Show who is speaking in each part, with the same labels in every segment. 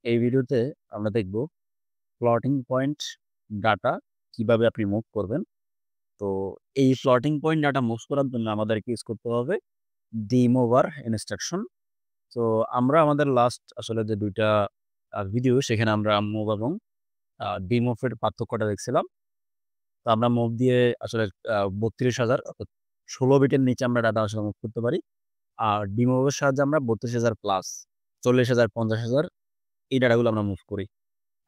Speaker 1: এই ভিডিওতে আমরা দেখব প্লটিং পয়েন্ট ডাটা কিভাবে আপনি মুভ করবেন। তো এই প্লটিং পয়েন্ট ডাটা মুভ করার জন্য আমাদেরকে ইউজ করতে হবে ডিম ওভার ইনস্ট্রাকশন। তো আমরা আমাদের লাস্ট আসলে যে ২ টা ভিডিও সেখানে আমরা মুভ এবং ডিম মুভ এর পার্থক্যটা দেখছিলাম। তো আমরা মুভ দিয়ে আসলে ৩২,০০০ অর্থাৎ ১৬ বিটের নিচে আমরা ডাটা আসলে মুভ করতে পারি। আর ডিম মুভের সাহায্যে আমরা ৩২,০০০ প্লাস ৪০,০০০, ৫০,০০০ এই ডাটাগুলো আমরা মুভ করি।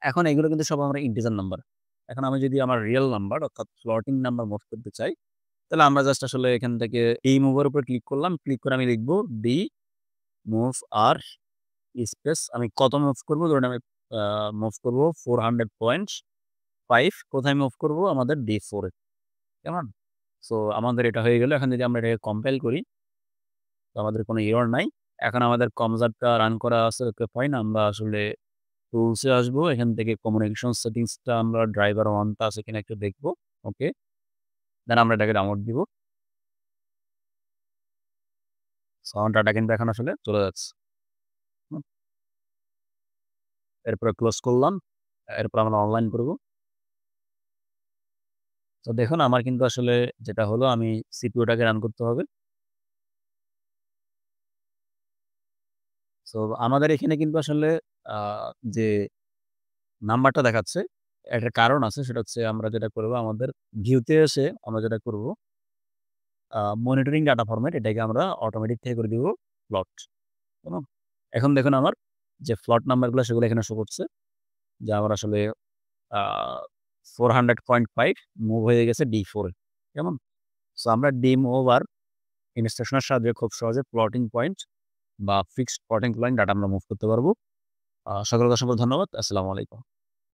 Speaker 1: এখন এগুলো কিন্তু সব আমরা ইন্টিজার নাম্বার। এখন আমি যদি আমার রিয়াল নাম্বার অর্থাৎ ফ্লোটিং নাম্বার মুভ করতে চাই, তাহলে আমরা জাস্ট আসলে এখান থেকে এই মুভের উপর ক্লিক করলাম। ক্লিক করে আমি লিখব ডি মুভ আর স্পেস আমি কত মুভ করব? ধরুন আমি মুভ করব 400.5 কোথায় মুভ করব? আমাদের D4 এ। কেমন? সো আমাদের এটা হয়ে গেল। এখন যদি আমরা এটাকে কম্পাইল করি, তো আমাদের কোনো এরর নাই। এখন আমাদের কমজারটা রান করা আছে ওকে ফাইন। আমরা আসলে টুলস এ আসবো। এখান থেকে কমিউনিকেশন সেটিংসটা আমরা ড্রাইভার 1 টা আছে কিনা একটু দেখবো। ওকে। দেন আমরা এটাকে ডাউনলোড দিব। সো আমার ডাটা কিন্তু এখন আসলে চলে যাচ্ছে। হুম? এরপরে ক্লোজ করলাম। এরপর আমরা অনলাইন করব। তো দেখুন আমার কিন্তু আসলে যেটা হলো আমি সিপিইউটাকে রান করতে হবে। সো আমাদের এখানে কিন্তু আসলে আ যে নাম্বারটা দেখাচ্ছে এটার কারণ আছে। সেটা হচ্ছে আমরা যেটা করব আমাদের ভিউতে এসে আমরা যেটা করব মনিটরিং ডাটা ফরম্যাট এটাকে আমরা অটোমেটিক থেকে করে দিব প্লট। কেমন? এখন দেখুন আমার যে ফ্লট নাম্বারগুলো সেগুলো এখানে শো করছে। যে আমার আসলে আ 400.5 মুভ হয়ে গেছে D4 এ। কেমন? সো আমরা ডিম ওভার ইনস্ট্রাকশন এর সাহায্যে খুব সহজে প্লটিং পয়েন্ট বা ফিক্সড প্লটিং পয়েন্ট ডাটা আমরা মুভ করতে পারব। সকলকে অসংখ্য ধন্যবাদ। আসসালামু আলাইকুম।